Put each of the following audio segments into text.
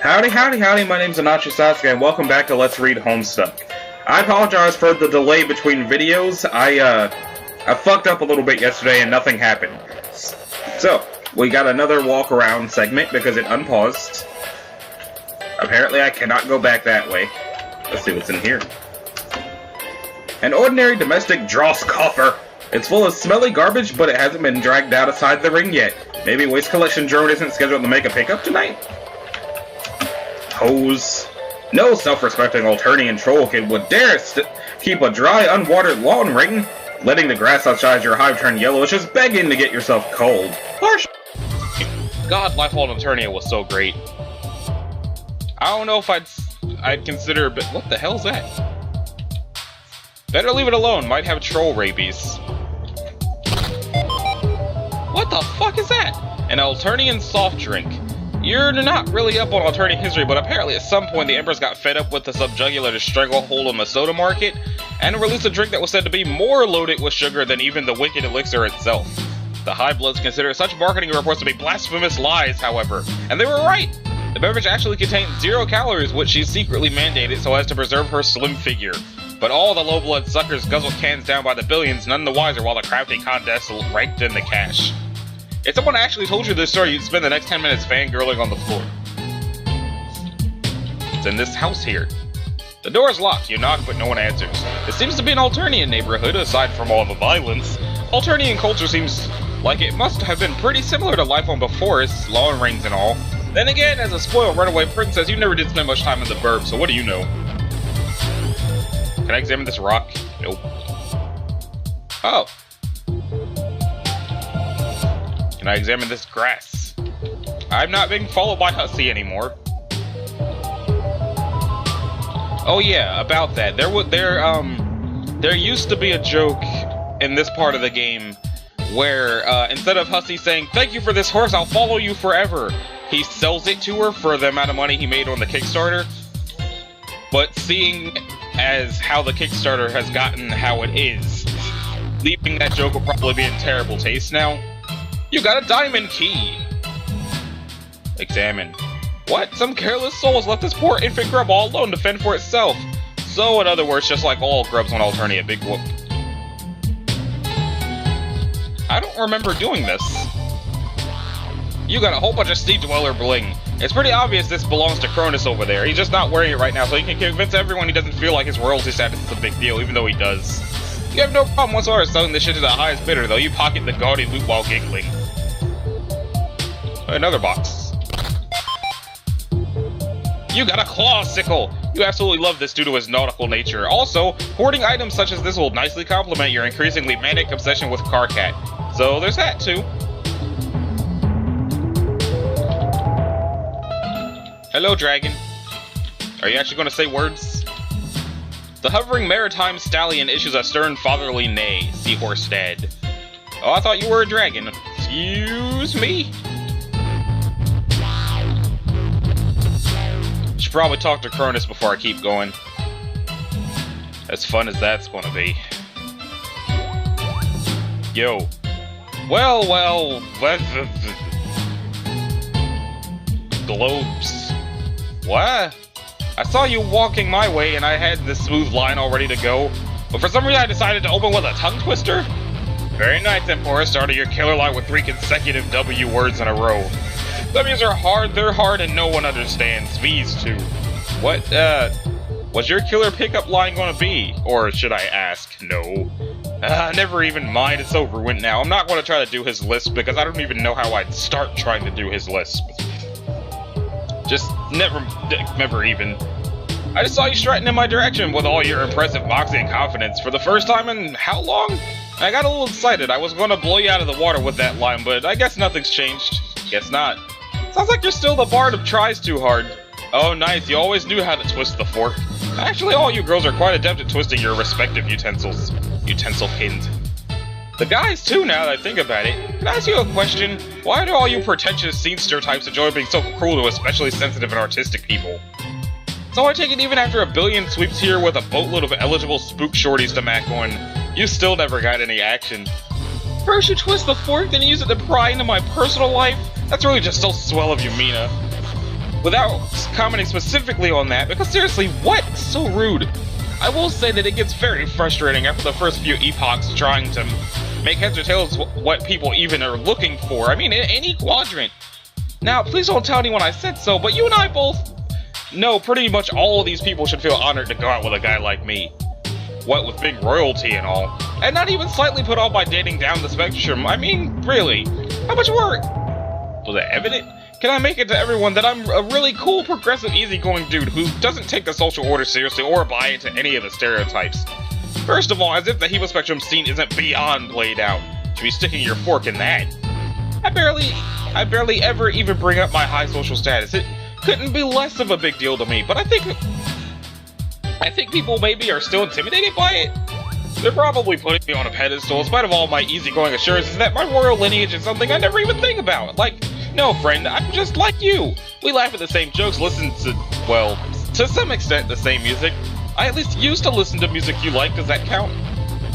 Howdy, howdy, howdy, my name's Anachi Sasuke, and welcome back to Let's Read Homestuck. I apologize for the delay between videos. I fucked up a little bit yesterday and nothing happened. So, we got another walk around segment because it unpaused. Apparently I cannot go back that way. Let's see what's in here. An ordinary domestic dross coffer. It's full of smelly garbage, but it hasn't been dragged outside the ring yet. Maybe Waste Collection Drone isn't scheduled to make a pickup tonight? Hose. No self-respecting Alternian troll kid would dare keep a dry, unwatered lawn ring. Letting the grass outside your hive turn yellow is just begging to get yourself cold. Harsh. God, Life on Alternia was so great. I don't know if I'd consider, but what the hell's that? Better leave it alone. Might have troll rabies. What the fuck is that? An Alternian soft drink. You're not really up on Alternian history, but apparently at some point the Empress got fed up with the subjugular stranglehold on the soda market and released a drink that was said to be more loaded with sugar than even the wicked elixir itself. The High Bloods consider such marketing reports to be blasphemous lies, however, and they were right. The beverage actually contained 0 calories, which she secretly mandated so as to preserve her slim figure. But all the low-blood suckers guzzled cans down by the billions, none the wiser while the crafting contest raked in the cash. If someone actually told you this story, you'd spend the next 10 minutes fangirling on the floor. It's in this house here. The door is locked. You knock, but no one answers. It seems to be an Alternian neighborhood, aside from all the violence. Alternian culture seems like it must have been pretty similar to life on before us, lawn rings and all. Then again, as a spoiled runaway princess, you never did spend much time in the burb, so what do you know? Can I examine this rock? Nope. Oh. Can I examine this grass? I'm not being followed by Hussy anymore. Oh yeah, about that. There used to be a joke in this part of the game where instead of Hussy saying, "Thank you for this horse, I'll follow you forever," he sells it to her for the amount of money he made on the Kickstarter. But seeing as how the Kickstarter has gotten how it is, leaving that joke will probably be in terrible taste now. You got a diamond key! Examine. What? Some careless soul has left this poor infant grub all alone to fend for itself. So, in other words, just like all grubs on Alternia, big whoop. I don't remember doing this. You got a whole bunch of Sea Dweller bling. It's pretty obvious this belongs to Cronus over there. He's just not wearing it right now, so he can convince everyone he doesn't feel like his royalty status is a big deal, even though he does. You have no problem whatsoever selling this shit to the highest bidder, though. You pocket the gaudy loot while giggling. Another box. You got a claw sickle! You absolutely love this due to his nautical nature. Also, hoarding items such as this will nicely complement your increasingly manic obsession with Carcat. So there's that, too. Hello, dragon. Are you actually going to say words? The hovering maritime stallion issues a stern fatherly neigh, seahorse dead. Oh, I thought you were a dragon. Excuse me? Should probably talk to Cronus before I keep going. As fun as that's gonna be. Yo. Well. Globes. What? I saw you walking my way and I had this smooth line all ready to go, but for some reason I decided to open with a tongue twister? Very nice, Emperor. Started your killer line with 3 consecutive W words in a row. W's are hard, they're hard, and no one understands. V's too. What's your killer pickup line gonna be? Or should I ask? No. Never even mind, it's so ruined now. I'm not gonna try to do his lisp because I don't even know how I'd start trying to do his lisp. Just never even. I just saw you strutting in my direction with all your impressive moxie and confidence for the first time in how long? I got a little excited. I was going to blow you out of the water with that line, but I guess nothing's changed. Guess not. Sounds like you're still the bard of tries too hard. Oh, nice. You always knew how to twist the fork. Actually, all you girls are quite adept at twisting your respective utensils. Utensil-kind. The guys, too, now that I think about it. Can I ask you a question? Why do all you pretentious scenester types enjoy being so cruel to especially sensitive and artistic people? So I take it even after a billion sweeps here with a boatload of eligible spook shorties to mac on, you still never got any action. First you twist the fork, then you use it to pry into my personal life? That's really just so swell of you, Meena. without commenting specifically on that, because seriously, what? So rude. I will say that it gets very frustrating after the first few epochs trying to make heads or tails what people even are looking for. I mean, in any quadrant. Now, please don't tell anyone I said so, but you and I both know pretty much all of these people should feel honored to go out with a guy like me. What with big royalty and all. And not even slightly put off by dating down the spectrum. I mean, really. How much work? Was it evident? Can I make it to everyone that I'm a really cool, progressive, easygoing dude who doesn't take the social order seriously or buy into any of the stereotypes? First of all, as if the Hemo Spectrum scene isn't beyond played out, to be sticking your fork in that. I barely ever even bring up my high social status. It couldn't be less of a big deal to me, but I think people maybe are still intimidated by it. They're probably putting me on a pedestal in spite of all my easygoing assurances that my royal lineage is something I never even think about. Like, no friend, I'm just like you. We laugh at the same jokes, listen to, well, to some extent the same music. I at least used to listen to music you like, does that count?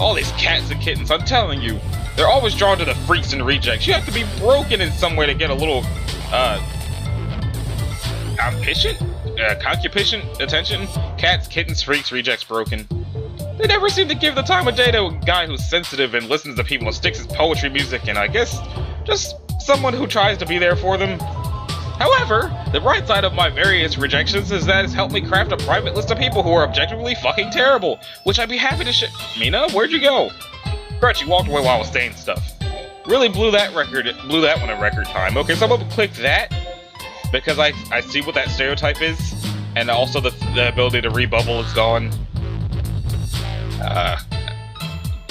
All these cats and kittens, I'm telling you. They're always drawn to the freaks and rejects. You have to be broken in some way to get a little, concupiscent attention. Cats, kittens, freaks, rejects, broken. They never seem to give the time of day to a guy who's sensitive and listens to people and sticks his poetry music and I guess just someone who tries to be there for them. However, the bright side of my various rejections is that it's helped me craft a private list of people who are objectively fucking terrible, which I'd be happy to Meena, where'd you go? Correct, you walked away while I was saying stuff. Really blew that one at record time. Okay, so I'm gonna click that because I see what that stereotype is, and also the ability to rebubble is gone.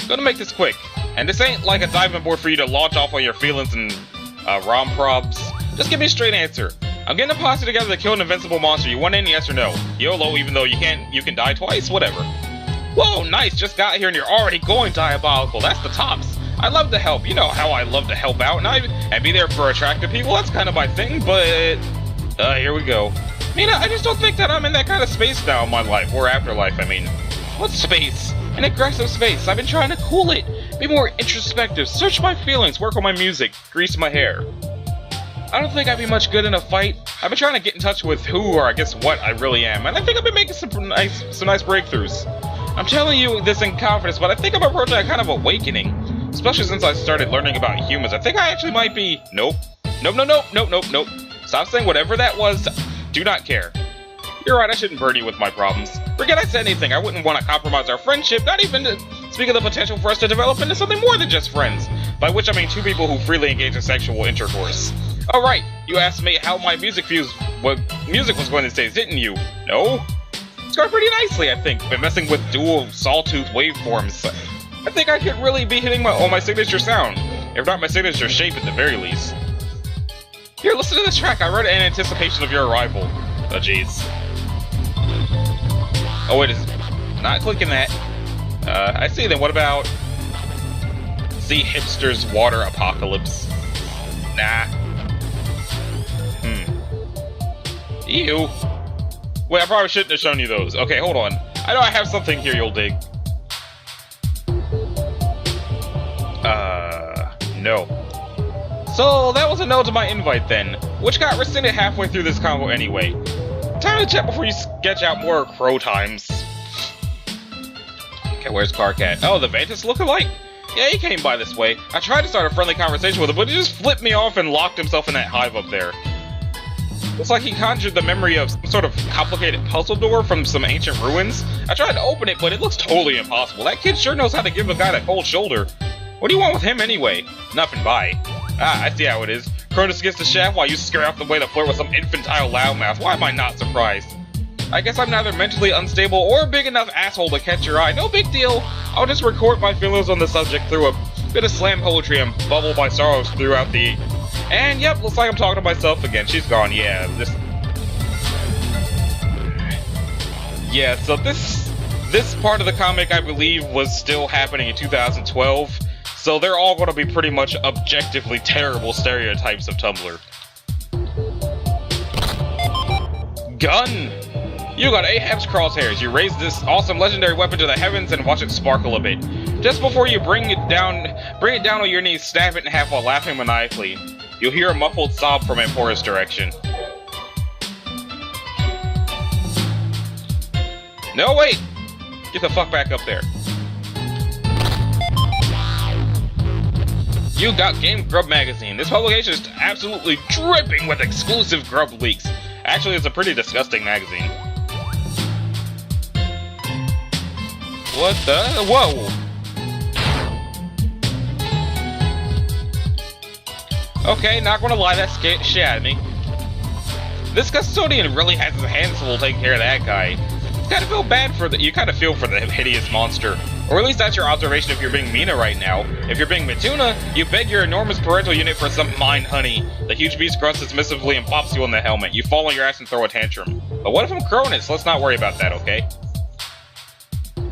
Gonna make this quick. And this ain't like a diving board for you to launch off on your feelings and rom-probs. Just give me a straight answer. I'm getting a posse together to kill an invincible monster. You want in, yes or no? YOLO, even though you can die twice? Whatever. Whoa, nice, just got here and you're already going diabolical. That's the tops. I love to help. You know how I love to help out and be there for attractive people. That's kind of my thing, but here we go. Meena, I just don't think that I'm in that kind of space now in my life, or afterlife, I mean. What space? An aggressive space. I've been trying to cool it, be more introspective, search my feelings, work on my music, grease my hair. I don't think I'd be much good in a fight. I've been trying to get in touch with who, or I guess what, I really am, and I think I've been making some nice breakthroughs. I'm telling you this in confidence, but I think I'm approaching a kind of awakening, especially since I started learning about humans. I think I actually might be... Nope. Nope. Stop saying whatever that was. Do not care. You're right, I shouldn't burden you with my problems. Forget I said anything. I wouldn't want to compromise our friendship, not even to speak of the potential for us to develop into something more than just friends. By which I mean two people who freely engage in sexual intercourse. Alright, you asked me how my music was going these days, didn't you? No? It's going pretty nicely, I think. Been messing with dual sawtooth waveforms. I think I could really be hitting on my signature sound. If not my signature shape at the very least. Here, listen to this track I wrote in anticipation of your arrival. Oh jeez. Oh wait, it's not clicking that. I see then, what about... See Hipster's Water Apocalypse? Nah. Ew. Wait, I probably shouldn't have shown you those. Okay, hold on. I know I have something here you'll dig. No. So, that was a no to my invite then, which got rescinded halfway through this combo anyway. Time to check before you sketch out more crow times. Okay, where's Carcat? Oh, the Vantis lookalike? Yeah, he came by this way. I tried to start a friendly conversation with him, but he just flipped me off and locked himself in that hive up there. Looks like he conjured the memory of some sort of complicated puzzle door from some ancient ruins. I tried to open it, but it looks totally impossible. That kid sure knows how to give a guy the cold shoulder. What do you want with him anyway? Nothing, bye. Ah, I see how it is. Cronus gets the shaft while you scare off the way to flirt with some infantile loudmouth. Why am I not surprised? I guess I'm neither mentally unstable or a big enough asshole to catch your eye. No big deal. I'll just record my feelings on the subject through a bit of slam poetry and bubble my sorrows throughout the... And yep, looks like I'm talking to myself again. She's gone, yeah. Yeah, so this part of the comic, I believe, was still happening in 2012. So they're all going to be pretty much objectively terrible stereotypes of Tumblr. Gun! You got Ahab's crosshairs. You raise this awesome legendary weapon to the heavens and watch it sparkle a bit. Just before you bring it down on your knees, stab it in half while laughing maniacally. You'll hear a muffled sob from Empora's direction. No, wait! Get the fuck back up there. You got Game Grub magazine. This publication is absolutely dripping with exclusive grub leaks. Actually, it's a pretty disgusting magazine. What the? Whoa! Okay, not gonna lie, that scared shit out of me. This custodian really has his hands full taking care of that guy. You kind of feel bad for you kind of feel for the hideous monster. Or at least that's your observation if you're being Meena right now. If you're being Mituna, you beg your enormous parental unit for some mine honey. The huge beast grunts submissively and pops you in the helmet. You fall on your ass and throw a tantrum. But what if I'm Cronus? Let's not worry about that, okay?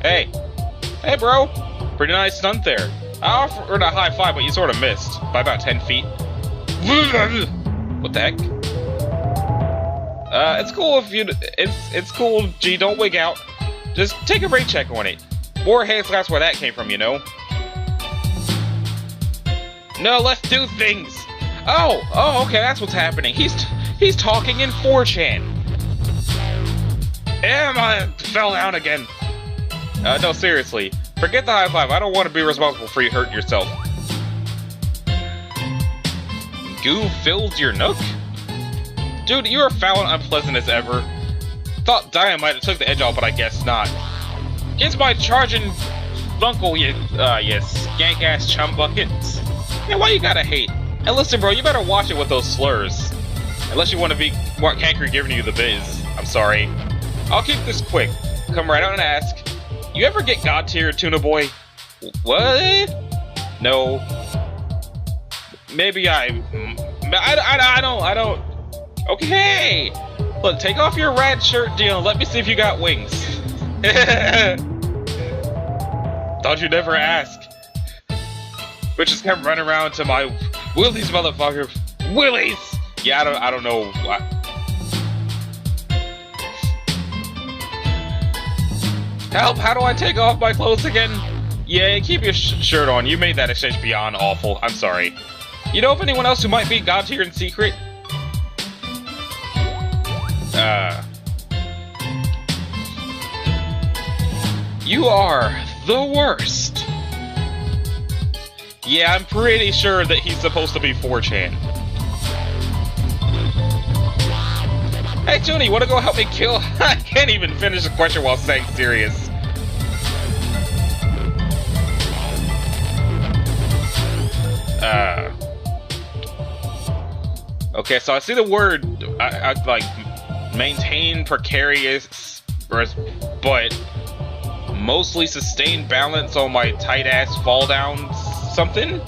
Hey. Hey, bro. Pretty nice stunt there. I offered a high five, but you sort of missed. By about 10 feet. What the heck? It's cool if you... It's cool, G, don't wig out. Just take a rate check on it. More hands, that's where that came from, you know? No, let's do things! Oh, okay, that's what's happening. He's talking in 4chan. I fell down again. No, seriously. Forget the high five. I don't want to be responsible for you hurting yourself. Goo filled your nook? Dude, you are foul and unpleasant as ever. Thought Dynamite took the edge off, but I guess not. It's my charging uncle, you skank-ass chum buckets. Man, why you gotta hate? And listen, bro, you better watch it with those slurs. Unless you want to be Mark Cankry giving you the biz. I'm sorry. I'll keep this quick. Come right out and ask. You ever get God tier, Tuna Boy? What? No. Maybe I don't. Okay. Look, take off your rat shirt deal and let me see if you got wings. Thought you'd never ask. But just kept running around to my Willies, motherfucker. Willies! Yeah, I don't know. Help! How do I take off my clothes again? Yeah, keep your shirt on. You made that exchange beyond awful. I'm sorry. You know of anyone else who might be God tier in secret? You are the worst. Yeah, I'm pretty sure that he's supposed to be 4chan. Hey, Tuna, you wanna go help me kill? I can't even finish the question while staying serious. Okay, so I see the word, I like, maintain precarious, but mostly sustain balance on my tight-ass fall down something?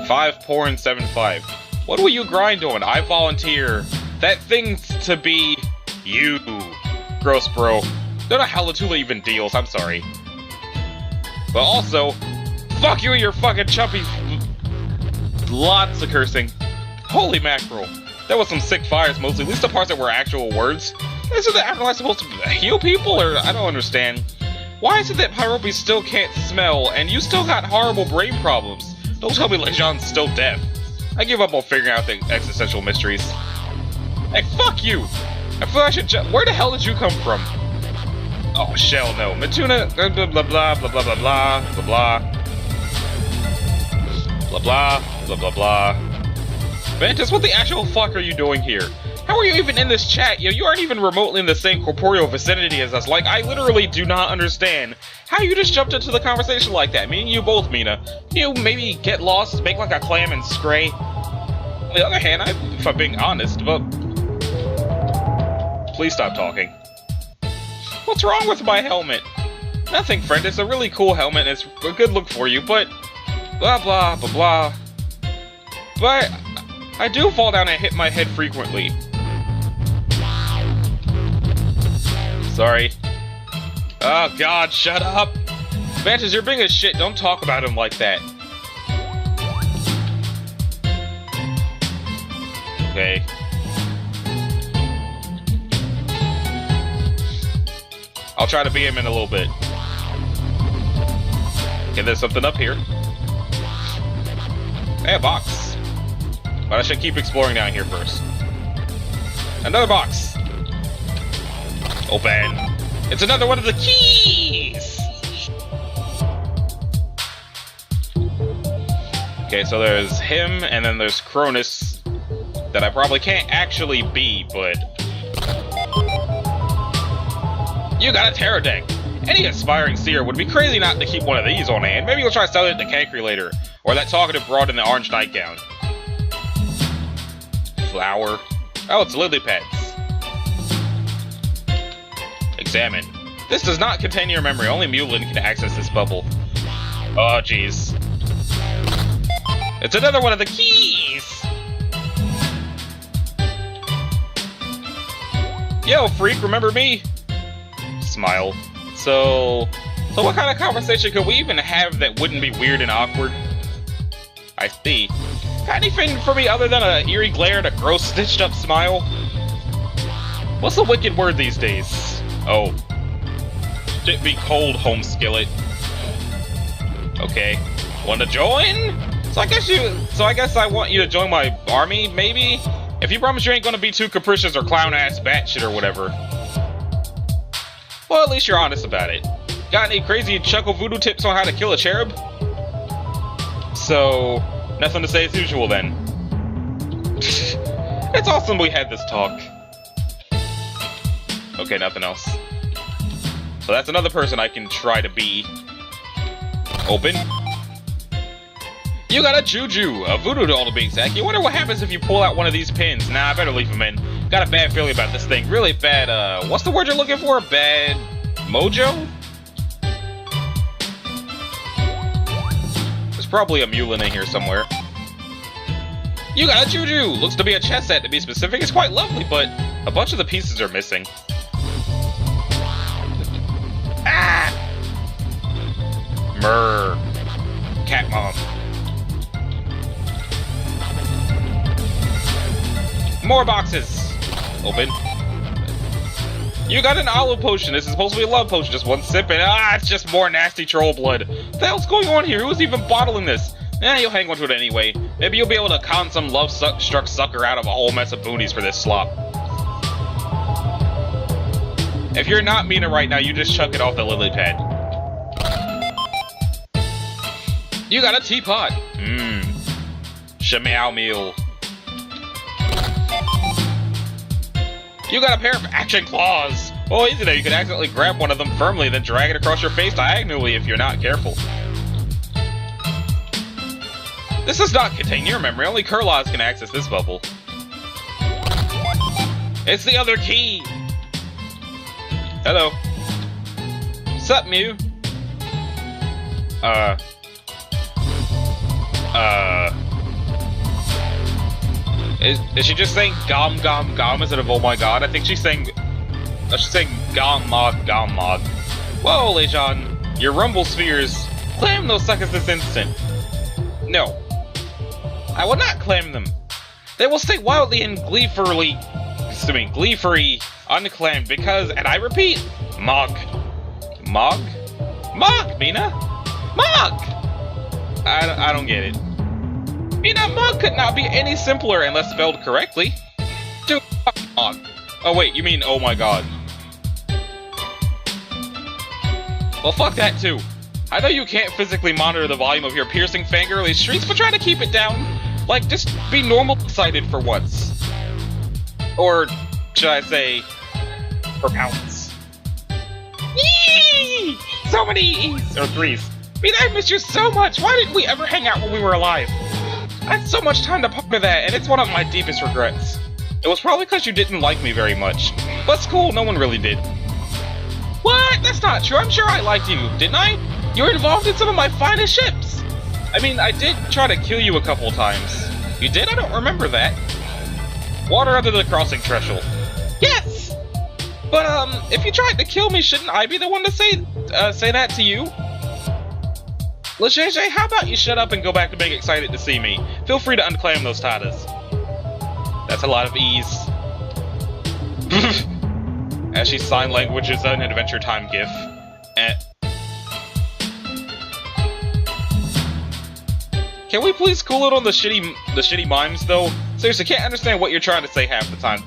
5 poor and 7-5. What will you grind on? I volunteer. That thing's to be you. Gross, bro. Don't know how Latula even deals, I'm sorry. But also, fuck you and your fucking chumpy. Lots of cursing. Holy mackerel. That was some sick fires mostly, at least the parts that were actual words. Isn't the afterlife supposed to heal people, or I don't understand. Why is it that Pyrope still can't smell, and you still got horrible brain problems? Don't tell me Lejean's still deaf. I give up on figuring out the existential mysteries. Hey, fuck you! I feel I should where the hell did you come from? Oh, shell no. Mituna, blah blah blah blah blah blah blah blah blah. Blah blah blah blah blah. Ventus, what the actual fuck are you doing here? How are you even in this chat? You aren't even remotely in the same corporeal vicinity as us. Like, I literally do not understand how you just jumped into the conversation like that. Me and you both, Meena. You maybe get lost, make like a clam and stray. On the other hand, if I'm being honest, but... Please stop talking. What's wrong with my helmet? Nothing, friend. It's a really cool helmet and it's a good look for you, but... Blah, blah, blah, blah. But... I do fall down and hit my head frequently. Sorry. Oh god, shut up! Vantage, you're being a shit, don't talk about him like that. Okay. I'll try to beat him in a little bit. Okay, there's something up here. Hey, a box. But I should keep exploring down here first. Another box. Open. It's another one of the keys! Okay, so there's him, and then there's Cronus, that I probably can't actually be, but... You got a tarot deck! Any aspiring seer would be crazy not to keep one of these on hand. Maybe you'll try selling it to Cankry later, or that talkative broad in the orange nightgown. Flower. Oh, it's lily pads. Examine. This does not contain your memory. Only Mulin can access this bubble. Oh, jeez. It's another one of the keys! Yo, freak, remember me? Smile. So what kind of conversation could we even have that wouldn't be weird and awkward? I see. Got anything for me other than an eerie glare and a gross stitched up smile? What's the wicked word these days? Oh. Shit be cold, home skillet. Okay. Want to join? So I guess I want you to join my army, maybe? If you promise you ain't gonna be too capricious or clown-ass batshit or whatever. Well, at least you're honest about it. Got any crazy chuckle voodoo tips on how to kill a cherub? So, nothing to say as usual then. It's awesome we had this talk. Okay, nothing else. So that's another person I can try to be. Open. You got a juju, a voodoo doll to be exact. You wonder what happens if you pull out one of these pins. Nah, I better leave them in. Got a bad feeling about this thing. Really bad, what's the word you're looking for? Bad mojo? There's probably a Mulin in here somewhere. You got a juju! Looks to be a chess set to be specific. It's quite lovely, but a bunch of the pieces are missing. Ah! Murr. Cat mom. More boxes! Open. You got an olive potion. This is supposed to be a love potion. Just one sip and it's just more nasty troll blood. What the hell's going on here? Who's even bottling this? You'll hang on to it anyway. Maybe you'll be able to con some love-struck sucker out of a whole mess of boonies for this slop. If you're not Meena right now, you just chuck it off the lily pad. You got a teapot. Shameow meal. You got a pair of action claws! Oh, easy there, you can accidentally grab one of them firmly, then drag it across your face diagonally if you're not careful. This does not contain your memory, only Kurlaws can access this bubble. It's the other key! Hello. Sup, Mew? Is she just saying gom gom gom instead of oh my god? I think she's saying gom mod gom mod. Whoa, Lejon, your rumble spheres. Claim those suckers this instant. No. I will not claim them. They will stay wildly and gleefully unclaimed because, and I repeat, Mog, Meena? Mog! I don't get it. Meena, Mog could not be any simpler unless spelled correctly. Dude, fuck Mog. Oh wait, you mean oh my god. Well, fuck that too. I know you can't physically monitor the volume of your piercing fangirly shrieks, but try to keep it down. Like, just be normal excited for once. Or, should I say, for pounds. Yee! So many E's, or 3's. Meena, I miss you so much. Why didn't we ever hang out when we were alive? I had so much time to ponder that, and it's one of my deepest regrets. It was probably because you didn't like me very much. But it's cool, no one really did. What? That's not true. I'm sure I liked you, didn't I? You were involved in some of my finest ships. I mean, I did try to kill you a couple times. You did? I don't remember that. Water under the crossing threshold. Yes! But, if you tried to kill me, shouldn't I be the one to say that to you? LeJJ, how about you shut up and go back to being excited to see me? Feel free to unclaim those tatas. That's a lot of E's. As she sign languages an Adventure Time gif. Can we please cool it on the shitty mimes, though? Seriously, can't understand what you're trying to say half the time.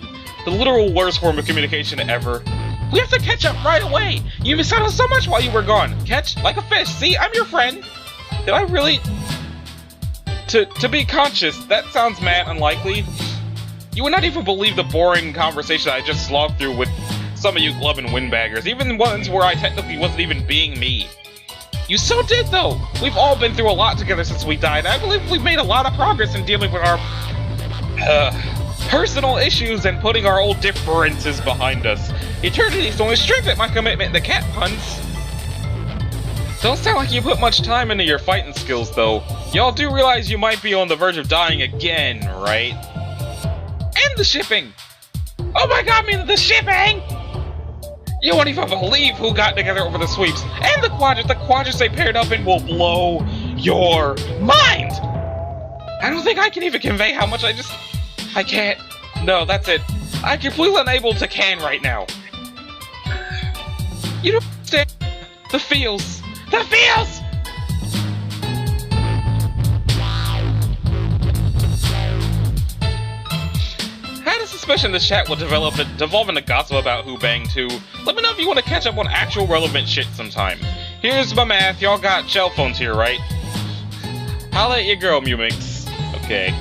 The literal worst form of communication ever. We have to catch up right away! You missed out on so much while you were gone! Catch like a fish, see? I'm your friend! Did I really... To be conscious, that sounds mad unlikely. You would not even believe the boring conversation I just slogged through with some of you glove and windbaggers, even ones where I technically wasn't even being me. You so did, though! We've all been through a lot together since we died. I believe we've made a lot of progress in dealing with our... personal issues and putting our old differences behind us. Eternity's only strengthened my commitment to cat puns. Don't sound like you put much time into your fighting skills, though. Y'all do realize you might be on the verge of dying again, right? And the shipping! Oh my god, the shipping! You won't even believe who got together over the sweeps. And the quadrants they paired up in will blow your mind! I don't think I can even convey how much I can't. No, that's it. I'm completely unable to can right now. You don't understand. The feels. The feels! I had a suspicion this chat will devolve into gossip about who banged who. Let me know if you want to catch up on actual relevant shit sometime. Here's my math. Y'all got cell phones here, right? Holla at your girl, Mumix. Okay.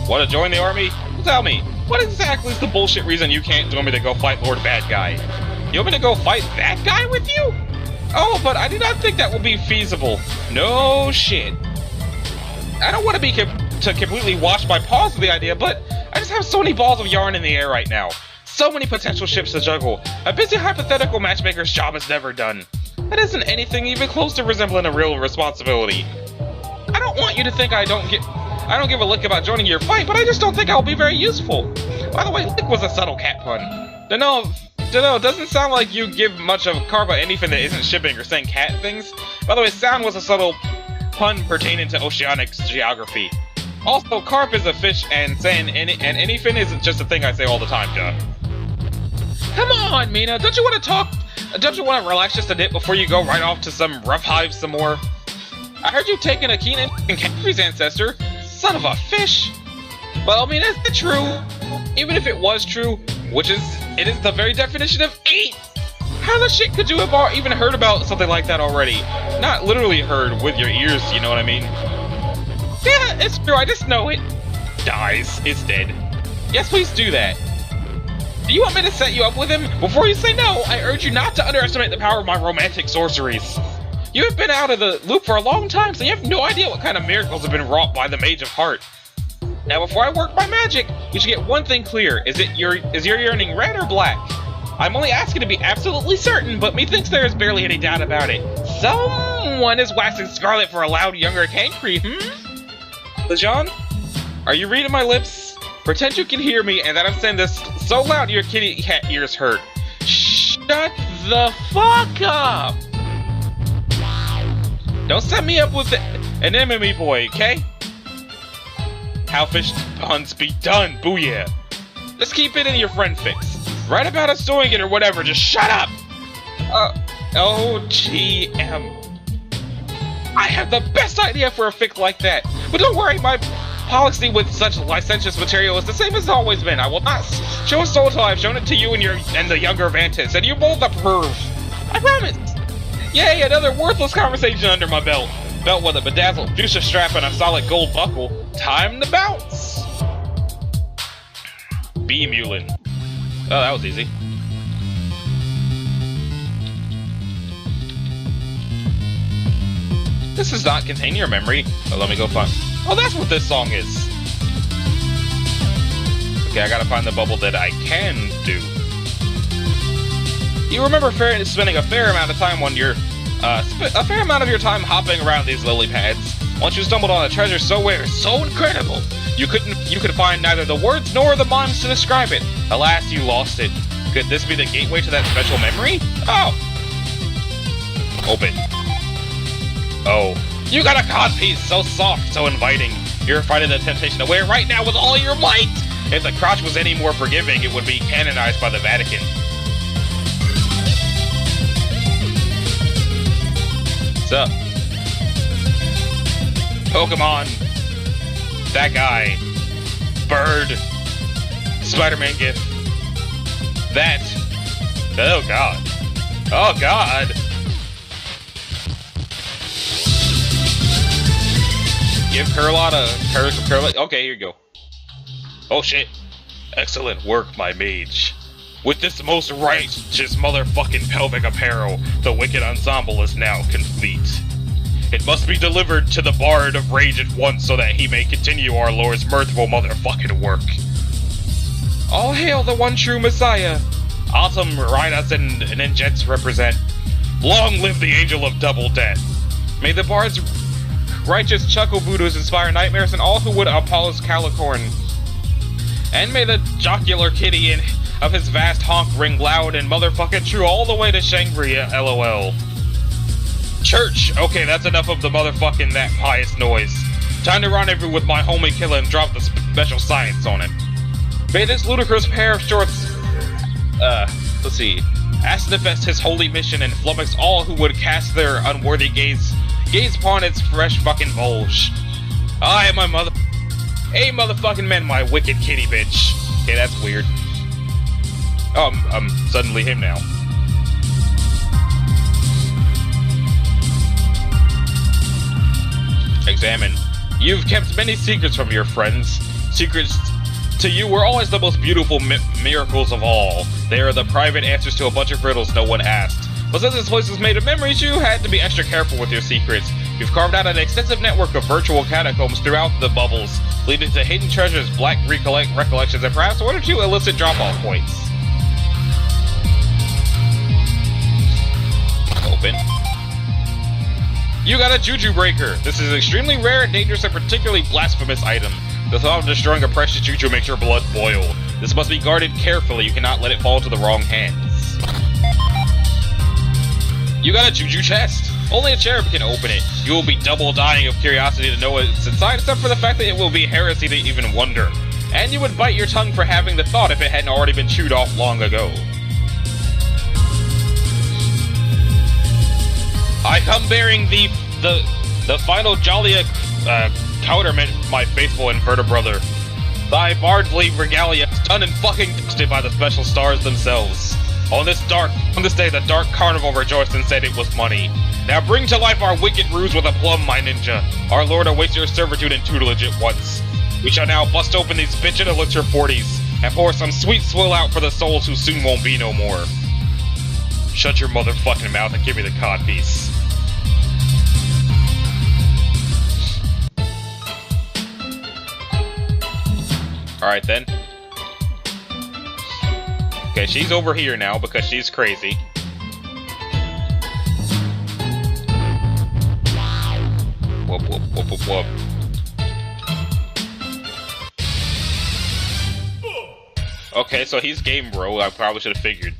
Want to join the army? Well, tell me, what exactly is the bullshit reason you can't join me to go fight Lord Bad Guy? You want me to go fight that guy with you? Oh, but I do not think that will be feasible. No shit. I don't want to be completely washed by paws with the idea, but I just have so many balls of yarn in the air right now. So many potential ships to juggle. A busy hypothetical matchmaker's job is never done. That isn't anything even close to resembling a real responsibility. I don't want you to think I don't give a lick about joining your fight, but I just don't think I'll be very useful. By the way, lick was a subtle cat pun. Dunno, doesn't sound like you give much of carb about anything that isn't shipping or saying cat things. By the way, sound was a subtle pun pertaining to oceanics geography. Also, carp is a fish, and saying anything isn't just a thing I say all the time, duh. Come on, Meena, don't you want to talk? Don't you want to relax just a bit before you go right off to some rough hive some more? I heard you've taken a keen interest in Capri's ancestor. Son of a fish. Well, is it true? Even if it was true, it is the very definition of 8! How the shit could you have even heard about something like that already? Not literally heard with your ears, you know what I mean? Yeah, it's true, I just know it. Dies. It's dead. Yes, please do that. Do you want me to set you up with him? Before you say no, I urge you not to underestimate the power of my romantic sorceries. You have been out of the loop for a long time, so you have no idea what kind of miracles have been wrought by the Mage of Heart. Now, before I work my magic, we should get one thing clear. Is your yearning red or black? I'm only asking to be absolutely certain, but methinks there is barely any doubt about it. Someone is waxing scarlet for a loud younger Cancri, Lejean? Are you reading my lips? Pretend you can hear me and that I'm saying this so loud your kitty cat ears hurt. Shut the fuck up! Don't set me up with an enemy boy, okay? How fish puns be done, booyah! Let's keep it in your friend fix. Write about us doing it or whatever, just shut up! OGM. I have the best idea for a fic like that, but don't worry, my policy with such licentious material is the same as it's always been. I will not show a soul until I've shown it to you and the younger Vantis, and you both approve. I promise! Yay, another worthless conversation under my belt. Belt with a bedazzled fuchsia strap and a solid gold buckle. Time to bounce! B. Mulin. Oh, that was easy. This does not contain your memory. Oh, let me go find... Oh, that's what this song is. Okay, I gotta find the bubble that I can do. You remember spending a fair amount of time on your... a fair amount of your time hopping around these lily pads. Once you stumbled on a treasure so rare, so incredible, you could find neither the words nor the mimes to describe it. Alas, you lost it. Could this be the gateway to that special memory? Oh. Open. Oh. You got a codpiece so soft, so inviting. You're fighting the temptation to wear it right now with all your might. If the crotch was any more forgiving, it would be canonized by the Vatican. What's up? Pokemon. That guy. Bird. Spider-Man gift. That. Oh god. Oh god. Give Curlot a okay, here you go. Oh shit. Excellent work, my mage. With this most righteous motherfucking pelvic apparel, the Wicked Ensemble is now complete. It must be delivered to the Bard of Rage at once so that he may continue our Lord's mirthful motherfucking work. All hail the one true Messiah. Autumn, Rhinos, and Ninjets represent. Long live the Angel of Double Death. May the Bard's righteous chuckle voodoos inspire nightmares and all who would Apollo's calicorn. And may the jocular kitty of his vast honk ring loud and motherfucking true all the way to Shangri, LOL. Church! Okay, that's enough of the motherfucking that pious noise. Time to rendezvous with my homie killer and drop the special science on it. May this ludicrous pair of shorts, let's see, manifest his holy mission and flummox all who would cast their unworthy gaze upon its fresh fucking bulge. I am my mother. Hey, motherfucking man, my wicked kitty bitch. Okay, that's weird. Oh, I'm suddenly him now. Examine. You've kept many secrets from your friends. Secrets to you were always the most beautiful miracles of all. They are the private answers to a bunch of riddles no one asked. But since this place is made of memories, you had to be extra careful with your secrets. You've carved out an extensive network of virtual catacombs throughout the bubbles, leading to hidden treasures, black recollections, and perhaps one or two illicit drop-off points. Open. You got a Juju Breaker. This is an extremely rare, dangerous, and particularly blasphemous item. The thought of destroying a precious Juju makes your blood boil. This must be guarded carefully. You cannot let it fall into the wrong hands. You got a Juju Chest. Only a cherub can open it. You will be double dying of curiosity to know what's inside, except for the fact that it will be heresy to even wonder. And you would bite your tongue for having the thought if it hadn't already been chewed off long ago. I come bearing the final jolly counterment, my faithful inverter brother. Thy bardly regalia is done and fucking dusted by the special stars themselves. On this day, the dark carnival rejoiced and said it was money. Now bring to life our wicked ruse with a plum, my ninja. Our lord awaits your servitude and tutelage at once. We shall now bust open these bitchin' elixir 40s and pour some sweet swill out for the souls who soon won't be no more. Shut your motherfucking mouth and give me the codpiece. Alright then. Okay, she's over here now because she's crazy. Whoop, whoop, whoop, whoop, whoop. Okay, so he's game bro. I probably should have figured.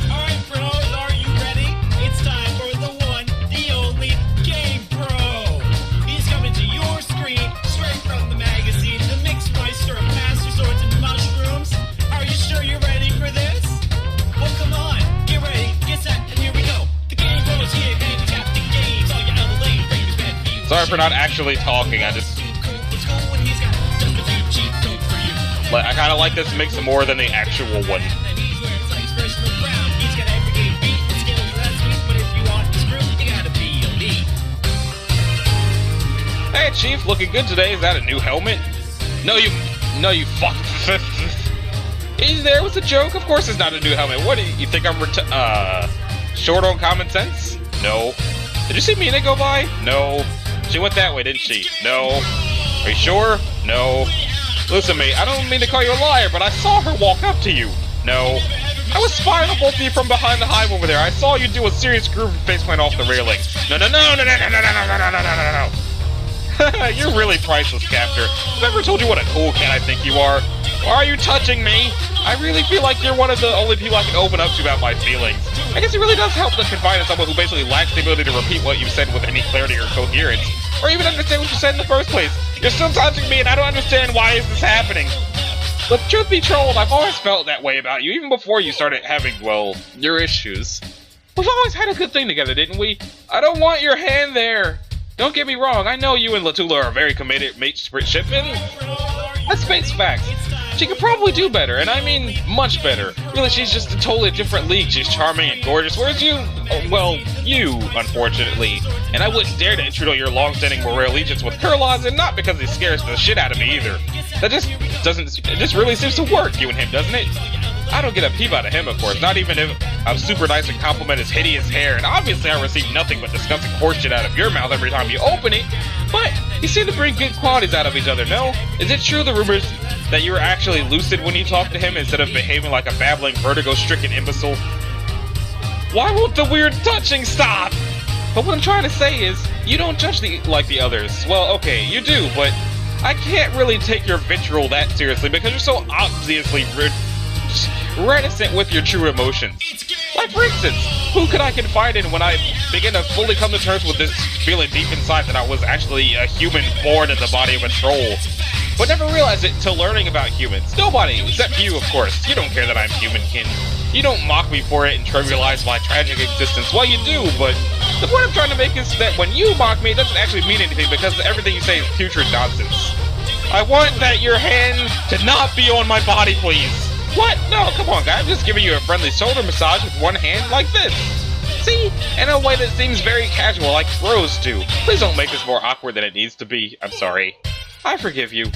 Alright, bros, are you ready? It's time for the one, the only Game Bro. He's coming to your screen straight from the magazine, the Mixmeister of Master Swords and Mushrooms. Are you sure you're ready for this? Well, come on, get ready, get set, and here we go. The Game Bro is here, and Captain Games, all your LA ravers, bad views. Sorry for not actually talking, I kind of like this mix more than the actual one. Hey, Chief, looking good today. Is that a new helmet? No, you fuck. He's there with a joke. Of course, it's not a new helmet. What do you think? I'm short on common sense? No. Did you see Meena go by? No. She went that way, didn't she? No. Are you sure? No. Listen, mate, I don't mean to call you a liar, but I saw her walk up to you. No. I was spying on both of you from behind the hive over there. I saw you do a serious groove faceplant off the railing. No. You're really priceless, Captor. I've never told you what a cool cat I think you are. Why are you touching me? I really feel like you're one of the only people I can open up to about my feelings. I guess it really does help to confide in someone who basically lacks the ability to repeat what you've said with any clarity or coherence, or even understand what you said in the first place. You're still touching me, and I don't understand why is this happening. But truth be told, I've always felt that way about you, even before you started having, well, your issues. We've always had a good thing together, didn't we? I don't want your hand there. Don't get me wrong, I know you and Latula are very committed shipmen. I Let's face facts. She could probably do better, and I mean much better. Really, she's just a totally different league. She's charming and gorgeous, whereas you, well, you, unfortunately. And I wouldn't dare to intrude on your long-standing moral allegiance with Kurlaz, and not because he scares the shit out of me either. That just doesn't, it just really seems to work, you and him, doesn't it? I don't get a peep out of him, of course, not even if I'm super nice and compliment his hideous hair, and obviously I receive nothing but disgusting horseshit out of your mouth every time you open it, but you seem to bring good qualities out of each other, no? Is it true the rumors that you were actually lucid when you talked to him instead of behaving like a babbling, vertigo-stricken imbecile? Why won't the weird touching stop? But what I'm trying to say is, you don't judge like the others. Well, okay, you do, but I can't really take your vitriol that seriously because you're so obviously reticent with your true emotions. Like, for instance, who could I confide in when I begin to fully come to terms with this feeling deep inside that I was actually a human born in the body of a troll? But never realized it till learning about humans. Nobody, except you, of course. You don't care that I'm humankin. You don't mock me for it and trivialize my tragic existence. Well, you do, but the point I'm trying to make is that when you mock me, it doesn't actually mean anything because everything you say is putrid nonsense. I want that your hand to not be on my body, please. What? No, come on, guy. I'm just giving you a friendly shoulder massage with one hand like this. See? In a way that seems very casual, like bros do. Please don't make this more awkward than it needs to be. I'm sorry. I forgive you.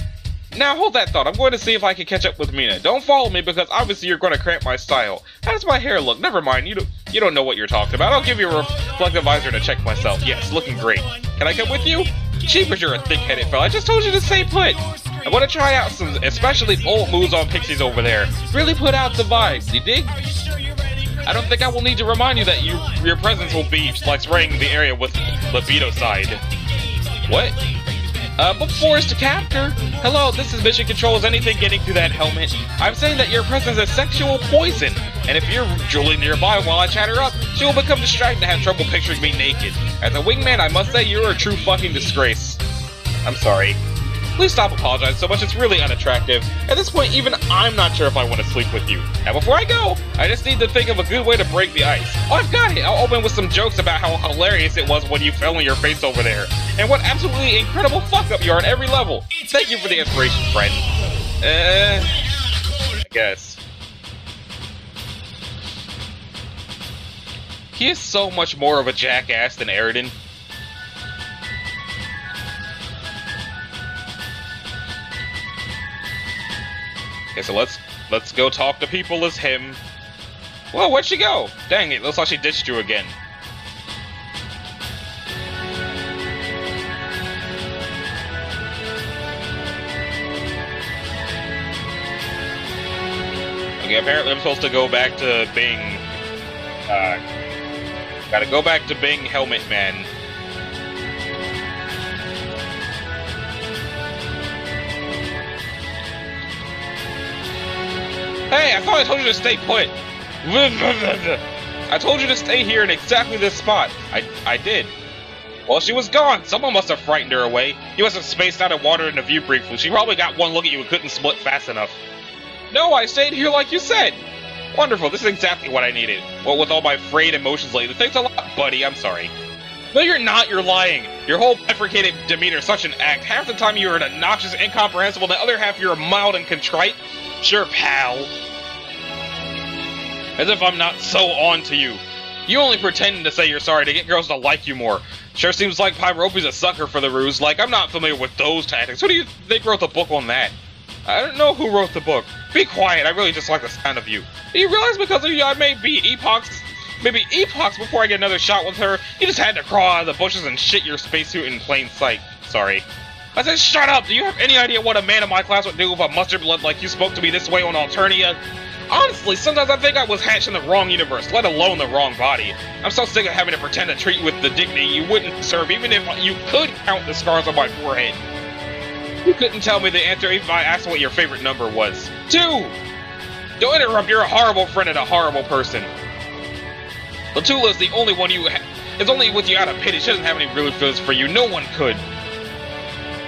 Now, hold that thought. I'm going to see if I can catch up with Meena. Don't follow me because obviously you're going to cramp my style. How does my hair look? Never mind. You don't know what you're talking about. I'll give you a reflective visor to check myself. Yes, looking great. Can I come with you? Cheapers, you're a thick-headed fella. I just told you to stay put. I want to try out some especially bold moves on Pixies over there. Really put out the vibes, you dig? I don't think I will need to remind you that your presence will be like spraying the area with libido side. What? But Forrest Captor, hello, this is Mission Control. Is anything getting through that helmet? I'm saying that your presence is sexual poison, and if you're drooling nearby while I chat her up, she will become distracted and have trouble picturing me naked. As a wingman, I must say you're a true fucking disgrace. I'm sorry. Please stop apologizing so much, it's really unattractive. At this point, even I'm not sure if I want to sleep with you. Now before I go, I just need to think of a good way to break the ice. Oh, I've got it! I'll open with some jokes about how hilarious it was when you fell on your face over there, and what absolutely incredible fuck-up you are on every level. Thank you for the inspiration, friend. I guess. He is so much more of a jackass than Aridin. Okay, so let's go talk to people as him. Well, where'd she go? Dang it, looks like she ditched you again. Okay, apparently I'm supposed to go back to being, gotta go back to being Helmet Man. Hey, I thought I told you to stay put. I told you to stay here in exactly this spot. I did. Well, she was gone. Someone must have frightened her away. You must have spaced out and wandered in the view briefly. She probably got one look at you and couldn't split fast enough. No, I stayed here like you said. Wonderful, this is exactly what I needed. What with all my frayed emotions lately. Thanks a lot, buddy. I'm sorry. No, you're not. You're lying. Your whole bifurcated demeanor is such an act. Half the time you're obnoxious and incomprehensible. The other half you're mild and contrite. Sure, pal. As if I'm not so on to you. You only pretending to say you're sorry to get girls to like you more. Sure seems like Pyrope's a sucker for the ruse. Like, I'm not familiar with those tactics. Who do you think wrote the book on that? I don't know who wrote the book. Be quiet, I really just like the sound of you. Do you realize because of you I may be epochs before I get another shot with her? You just had to crawl out of the bushes and shit your spacesuit in plain sight. Sorry. I said shut up! Do you have any idea what a man of my class would do if a mustard blood like you spoke to me this way on Alternia? Honestly, sometimes I think I was hatched in the wrong universe, let alone the wrong body. I'm so sick of having to pretend to treat you with the dignity you wouldn't deserve, even if you could count the scars on my forehead. You couldn't tell me the answer even if I asked what your favorite number was. 2! Don't interrupt, you're a horrible friend and a horrible person. Latula is the only one is only with you out of pity. She doesn't have any real feelings for you. No one could.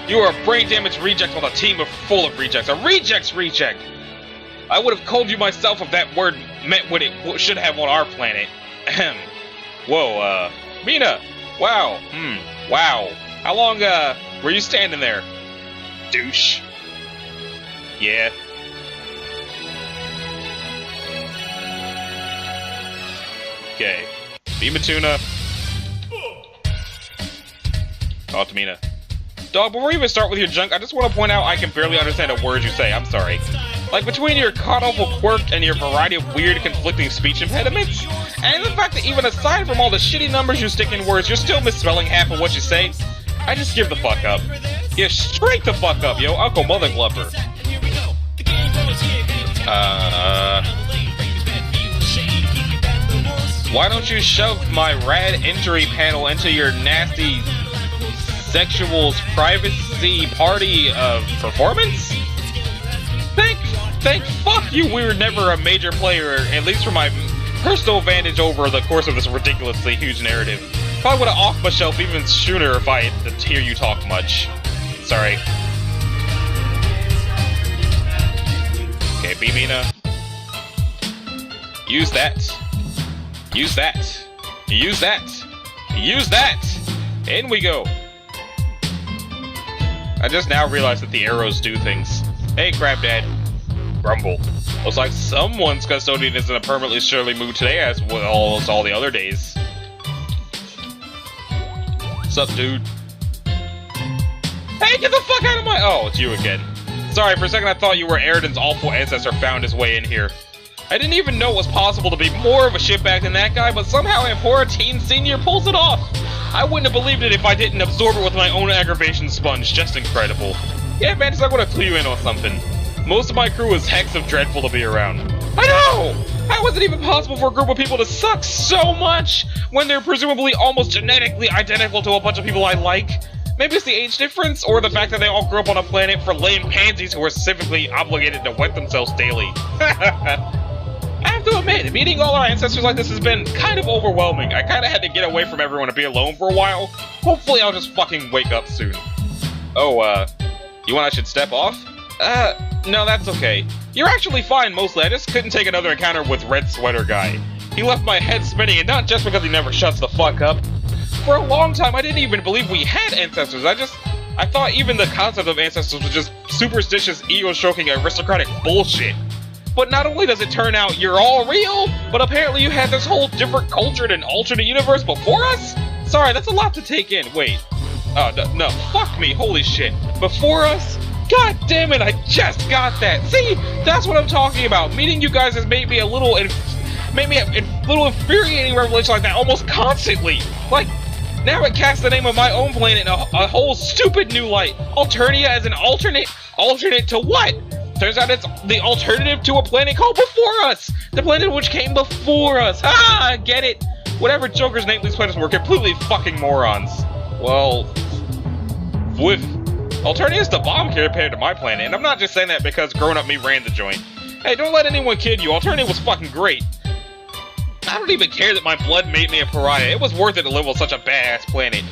You are a brain-damaged reject on a team full of rejects. A reject's reject! I would have called you myself if that word meant what it should have on our planet. Ahem. Whoa, Meena! Wow. Wow. How long, were you standing there? Douche. Yeah. Okay. Beam a tuna. Talk to Meena. Dog, before you even start with your junk, I just want to point out I can barely understand a word you say. I'm sorry. Like, between your god-awful quirk and your variety of weird, conflicting speech impediments, and the fact that even aside from all the shitty numbers you stick in words, you're still misspelling half of what you say, I just give the fuck up. Give straight the fuck up, yo. Uncle Mother Gluffer. Why don't you shove my rad injury panel into your nasty sexual's privacy party of performance? Thank fuck you we were never a major player, at least for my personal advantage over the course of this ridiculously huge narrative. Probably would have off my shelf even sooner if I had to hear you talk much. Sorry. Okay, be Meena. Use that. Use that. Use that. Use that! In we go. I just now realized that the arrows do things. Hey, Crab Dad. Grumble. Looks like someone's custodian is in a permanently surly mood today, as well as all the other days. What's up, dude? Hey, get the fuck out of my— oh, it's you again. Sorry, for a second I thought you were Eridan's awful ancestor found his way in here. I didn't even know it was possible to be more of a shitbag than that guy, but somehow a poor teen senior pulls it off. I wouldn't have believed it if I didn't absorb it with my own aggravation sponge. Just incredible. Yeah, man, just I want to clue you in on something. Most of my crew is hecks of dreadful to be around. I know! How is it even possible for a group of people to suck so much when they're presumably almost genetically identical to a bunch of people I like? Maybe it's the age difference, or the fact that they all grew up on a planet for lame pansies who are civically obligated to wet themselves daily. I have to admit, meeting all our ancestors like this has been kind of overwhelming. I kind of had to get away from everyone and be alone for a while. Hopefully I'll just fucking wake up soon. Oh, you want I should step off? No, that's okay. You're actually fine, mostly. I just couldn't take another encounter with Red Sweater Guy. He left my head spinning, and not just because he never shuts the fuck up. For a long time, I didn't even believe we had ancestors. I thought even the concept of ancestors was just superstitious, ego-stroking, aristocratic bullshit. But not only does it turn out you're all real, but apparently you had this whole different cultured and alternate universe before us? Sorry, that's a lot to take in. Wait. No, fuck me, holy shit. Before us? God damn it, I just got that. See, that's what I'm talking about. Meeting you guys has made me a little infuriating revelation like that almost constantly. Like, now it casts the name of my own planet in a whole stupid new light. Alternia as an alternate to what? Turns out it's the alternative to a planet called Before Us! The planet which came before us! Ah, get it! Whatever Joker's name these planets were completely fucking morons. Well, with Alternia's the bomb compared to my planet, and I'm not just saying that because grown-up me ran the joint. Hey, don't let anyone kid you, Alternia was fucking great. I don't even care that my blood made me a pariah. It was worth it to live on such a badass planet.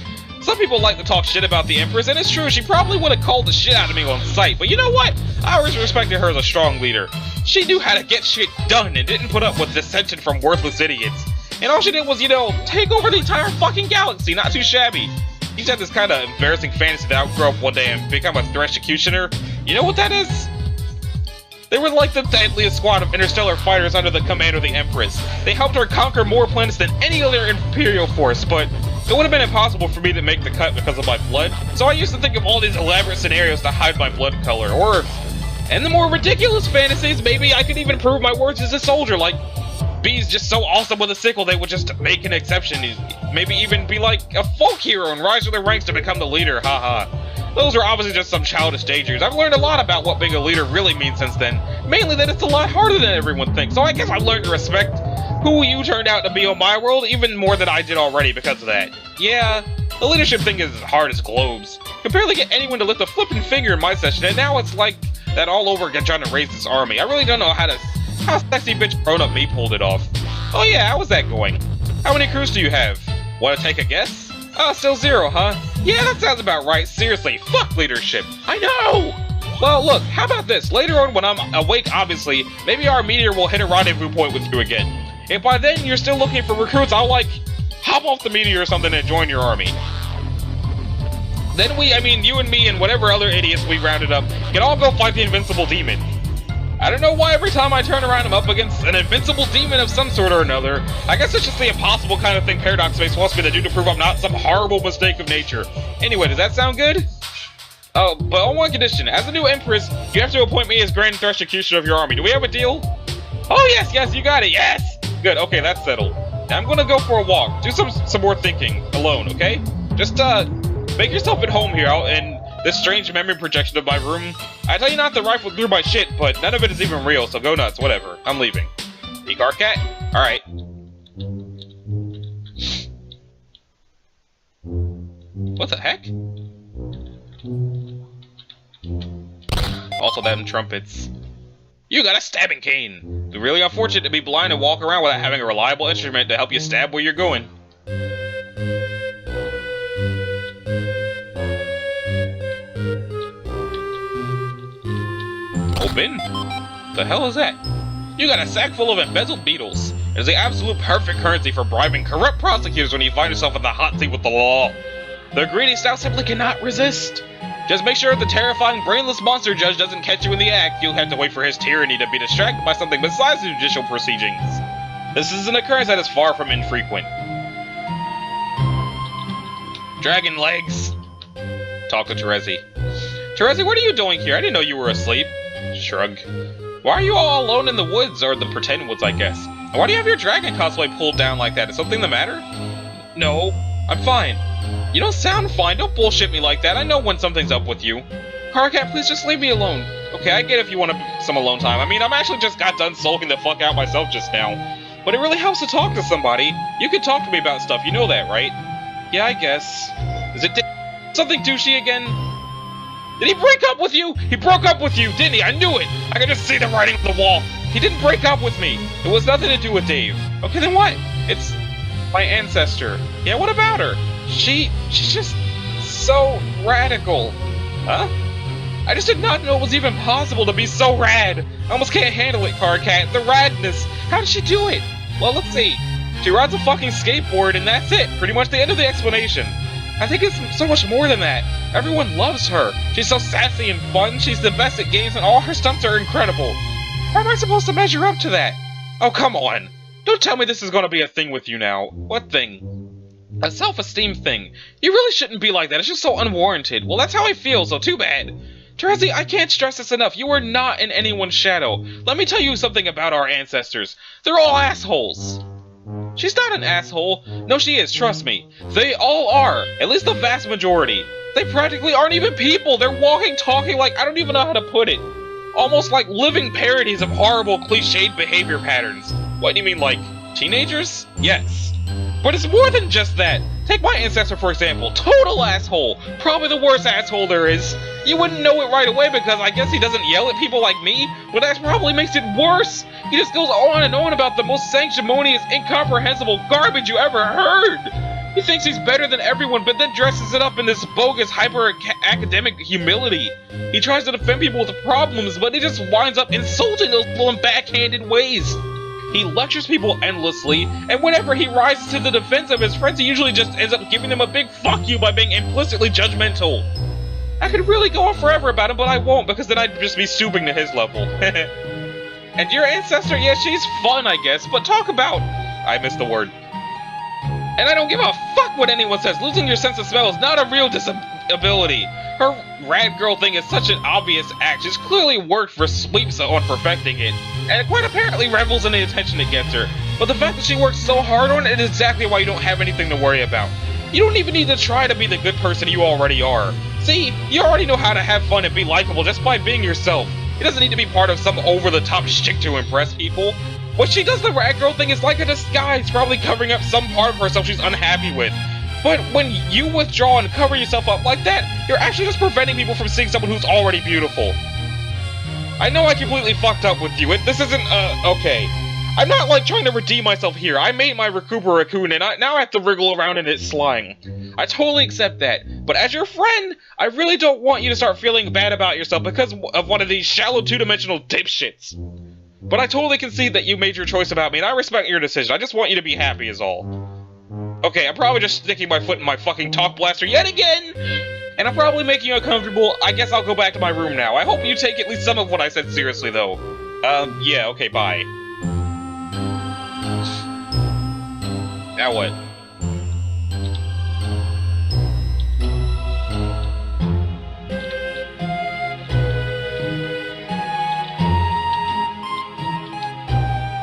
Some people like to talk shit about the Empress, and it's true, she probably would have called the shit out of me on sight, but you know what? I always respected her as a strong leader. She knew how to get shit done and didn't put up with dissension from worthless idiots. And all she did was, take over the entire fucking galaxy, not too shabby. She had this kind of embarrassing fantasy that I would grow up one day and become a Thresh-Executioner. You know what that is? They were like the deadliest squad of interstellar fighters under the command of the Empress. They helped her conquer more planets than any other Imperial force, but it would have been impossible for me to make the cut because of my blood. So I used to think of all these elaborate scenarios to hide my blood color, or, in the more ridiculous fantasies, maybe I could even prove my worth as a soldier, like, B's just so awesome with a sickle they would just make an exception. Maybe even be like a folk hero and rise through the ranks to become the leader, haha. Those are obviously just some childish daydreams. I've learned a lot about what being a leader really means since then. Mainly that it's a lot harder than everyone thinks, so I guess I've learned to respect who you turned out to be on my world even more than I did already because of that. Yeah, the leadership thing is as hard as globes. Could barely get anyone to lift a flipping finger in my session, and now it's like that all over again trying to raise this army. I really don't know how sexy bitch grown-up me pulled it off. Oh yeah, how was that going? How many crews do you have? Want to take a guess? Still 0, huh? Yeah, that sounds about right. Seriously, fuck leadership. I know! Well, look, how about this? Later on when I'm awake, obviously, maybe our meteor will hit a rendezvous point with you again. If by then you're still looking for recruits, I'll, hop off the meteor or something and join your army. then you and me and whatever other idiots we rounded up can all go fight the invincible demon. I don't know why every time I turn around I'm up against an invincible demon of some sort or another. I guess it's just the impossible kind of thing Paradox Space wants me to do to prove I'm not some horrible mistake of nature. Anyway, does that sound good? Oh, but on one condition. As the new Empress, you have to appoint me as Grand Thresh Executioner of your army. Do we have a deal? Oh, yes, you got it, yes! Good, okay, that's settled. Now I'm gonna go for a walk. Do some more thinking, alone, okay? Just, make yourself at home here in this strange memory projection of my room. I tell you not to rifle through my shit, but none of it is even real, so go nuts, whatever. I'm leaving. E-car cat? Alright. What the heck? Also them trumpets. You got a stabbing cane! It's really unfortunate to be blind and walk around without having a reliable instrument to help you stab where you're going. Open? The hell is that? You got a sack full of embezzled beetles. It is the absolute perfect currency for bribing corrupt prosecutors when you find yourself in the hot seat with the law. The greedy style simply cannot resist. Just make sure the terrifying brainless monster judge doesn't catch you in the act. You'll have to wait for his tyranny to be distracted by something besides the judicial proceedings. This is an occurrence that is far from infrequent. Dragon legs. Talk to Terezi. Terezi, what are you doing here? I didn't know you were asleep. Shrug. Why are you all alone in the woods, or the pretend woods, I guess? And why do you have your dragon cosplay pulled down like that? Is something the matter? No, I'm fine. You don't sound fine. Don't bullshit me like that. I know when something's up with you. Carcat, please just leave me alone. Okay, I get if you want some alone time. I'm actually just got done sulking the fuck out myself just now. But it really helps to talk to somebody. You can talk to me about stuff. You know that, right? Yeah, I guess. Is it something douchey again? Did he break up with you? He broke up with you, didn't he? I knew it! I could just see the writing on the wall. He didn't break up with me. It was nothing to do with Dave. Okay, then what? It's my ancestor. Yeah, what about her? She's just so radical. Huh? I just did not know it was even possible to be so rad. I almost can't handle it, Carcat. The radness. How did she do it? Well, let's see. She rides a fucking skateboard and that's it. Pretty much the end of the explanation. I think it's so much more than that. Everyone loves her. She's so sassy and fun. She's the best at games and all her stunts are incredible. How am I supposed to measure up to that? Oh, come on. Don't tell me this is gonna be a thing with you now. What thing? A self-esteem thing. You really shouldn't be like that. It's just so unwarranted. Well, that's how I feel, so too bad. Terezi, I can't stress this enough. You are not in anyone's shadow. Let me tell you something about our ancestors. They're all assholes. She's not an asshole. No, she is, trust me. They all are. At least the vast majority. They practically aren't even people. They're walking, talking like, I don't even know how to put it. Almost like living parodies of horrible, cliched behavior patterns. What do you mean, like, teenagers? Yes. But it's more than just that. Take my ancestor, for example. Total asshole. Probably the worst asshole there is. You wouldn't know it right away because I guess he doesn't yell at people like me, but that probably makes it worse. He just goes on and on about the most sanctimonious, incomprehensible garbage you ever heard. He thinks he's better than everyone, but then dresses it up in this bogus, hyper-academic humility. He tries to defend people with problems, but he just winds up insulting those people in backhanded ways. He lectures people endlessly, and whenever he rises to the defense of his friends, he usually just ends up giving them a big fuck you by being implicitly judgmental. I could really go on forever about him, but I won't, because then I'd just be stooping to his level. And your ancestor, yeah, she's fun, I guess, but talk about... I missed the word. And I don't give a fuck what anyone says. Losing your sense of smell is not a real disability. Her rad girl thing is such an obvious act. She's clearly worked for sweeps on perfecting it, and quite apparently revels in the attention it gets her. But the fact that she worked so hard on it is exactly why you don't have anything to worry about. You don't even need to try to be the good person you already are. See, you already know how to have fun and be likable just by being yourself. It doesn't need to be part of some over-the-top shtick to impress people. What she does the rad girl thing is like a disguise, probably covering up some part of herself she's unhappy with. But when you withdraw and cover yourself up like that, you're actually just preventing people from seeing someone who's already beautiful. I know I completely fucked up with you. This isn't, okay. I'm not, like, trying to redeem myself here. I made my Recupera Raccoon, and now I have to wriggle around in it slying. I totally accept that. But as your friend, I really don't want you to start feeling bad about yourself because of one of these shallow two-dimensional dipshits. But I totally concede that you made your choice about me, and I respect your decision. I just want you to be happy is all. Okay, I'm probably just sticking my foot in my fucking talk blaster yet again! And I'm probably making you uncomfortable. I guess I'll go back to my room now. I hope you take at least some of what I said seriously, though. Yeah, okay, bye. Now what?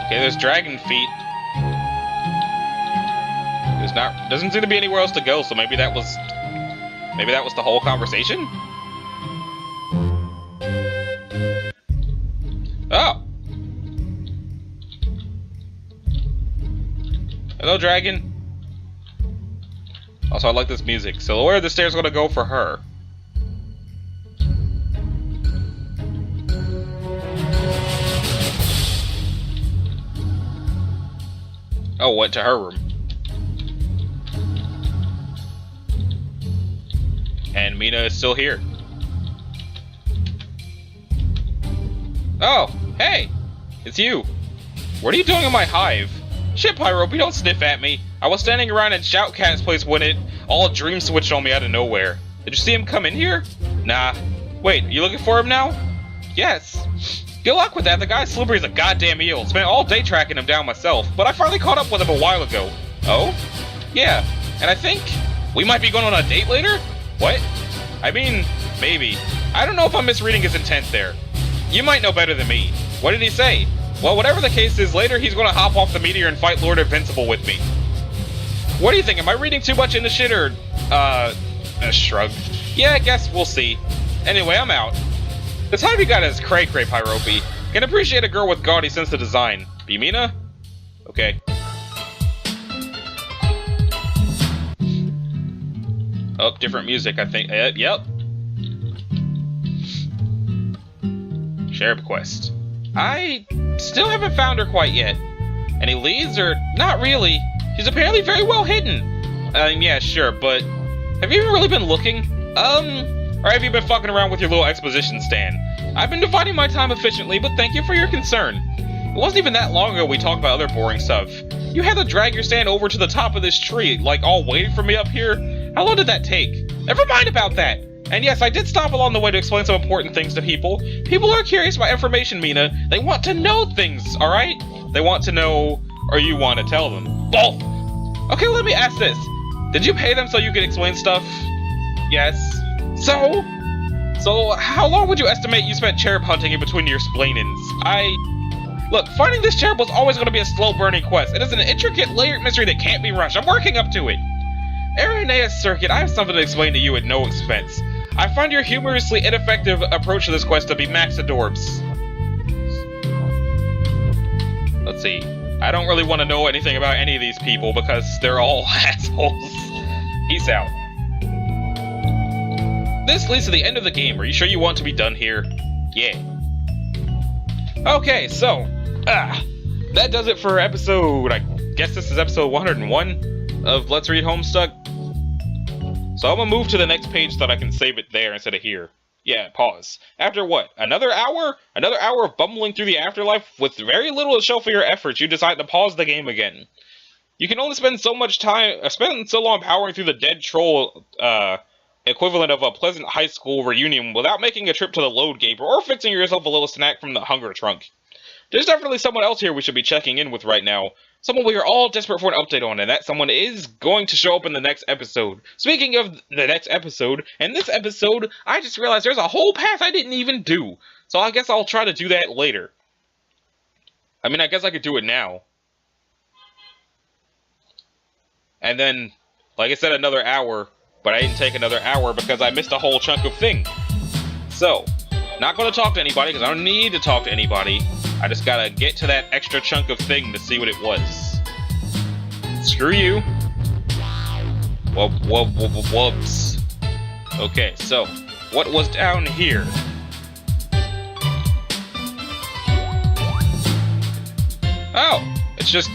Okay, there's dragon feet. Doesn't seem to be anywhere else to go, so maybe that was the whole conversation? Oh! Hello, dragon. Also, I like this music. So where are the stairs gonna go for her? Oh, went to her room. And Meena is still here. Oh, hey! It's you. What are you doing in my hive? Shit, Pyrope, don't sniff at me. I was standing around in Shoutcat's place when it all dream switched on me out of nowhere. Did you see him come in here? Nah. Wait, you looking for him now? Yes. Good luck with that. The guy Slippery is a goddamn eel. Spent all day tracking him down myself, but I finally caught up with him a while ago. Oh? Yeah. And I think we might be going on a date later? What? I mean, maybe. I don't know if I'm misreading his intent there. You might know better than me. What did he say? Well, whatever the case is, later he's gonna hop off the meteor and fight Lord Invincible with me. What do you think? Am I reading too much into shit or, a shrug? Yeah, I guess we'll see. Anyway, I'm out. The type you got is cray-cray, Pyrope. Can appreciate a girl with gaudy sense of design. Be Meena? Okay. Oh, different music, I think. Yep. Share request. I still haven't found her quite yet. Any leads or not really? She's apparently very well hidden. Yeah, sure, but have you even really been looking? Or have you been fucking around with your little exposition stand? I've been dividing my time efficiently, but thank you for your concern. It wasn't even that long ago we talked about other boring stuff. You had to drag your stand over to the top of this tree, like all waiting for me up here. How long did that take? Never mind about that. And yes, I did stop along the way to explain some important things to people. People are curious about information, Meena. They want to know things, alright? They want to know, or you want to tell them. Both! Okay, let me ask this. Did you pay them so you could explain stuff? Yes. So how long would you estimate you spent cherub hunting in between your splainings? Look, finding this cherub was always going to be a slow-burning quest. It is an intricate, layered mystery that can't be rushed. I'm working up to it. Irenaeus Circuit, I have something to explain to you at no expense. I find your humorously ineffective approach to this quest to be max adorbs. Let's see. I don't really want to know anything about any of these people because they're all assholes. Peace out. This leads to the end of the game. Are you sure you want to be done here? Yeah. Okay, so, that does it for episode, I guess this is episode 101 of Let's Read Homestuck. So I'm gonna move to the next page so that I can save it there instead of here. Yeah, pause. After what? Another hour? Another hour of bumbling through the afterlife with very little to show for your efforts, you decide to pause the game again. You can only spend so long powering through the dead troll, equivalent of a pleasant high school reunion without making a trip to the load gate or fixing yourself a little snack from the hunger trunk. There's definitely someone else here we should be checking in with right now. Someone we are all desperate for an update on, and that someone is going to show up in the next episode. Speaking of the next episode, in this episode, I just realized there's a whole path I didn't even do. So I guess I'll try to do that later. I mean, I guess I could do it now. And then, like I said, another hour. But I didn't take another hour because I missed a whole chunk of thing. So, not going to talk to anybody because I don't need to talk to anybody. I just gotta get to that extra chunk of thing to see what it was. Screw you. Whoops. Okay, so, what was down here? Oh, it's just...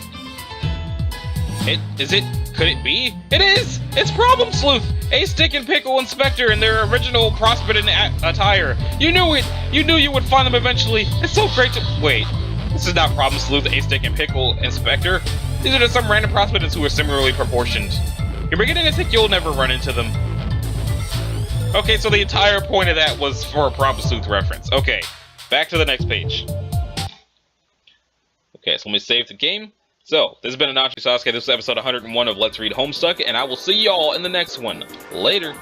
Could it be? It is! It's Problem Sleuth! Ace, Stick, and Pickle Inspector in their original Prospidin attire. You knew it! You knew you would find them eventually. It's so great to... Wait. This is not Problem Sleuth, Ace, Stick, and Pickle Inspector. These are just some random Prospidins who are similarly proportioned. You're beginning to think you'll never run into them. Okay, so the entire point of that was for a Proper Sleuth reference. Okay, back to the next page. Okay, so let me save the game. So, this has been Anachi Sasuke. This is episode 101 of Let's Read Homestuck, and I will see y'all in the next one. Later.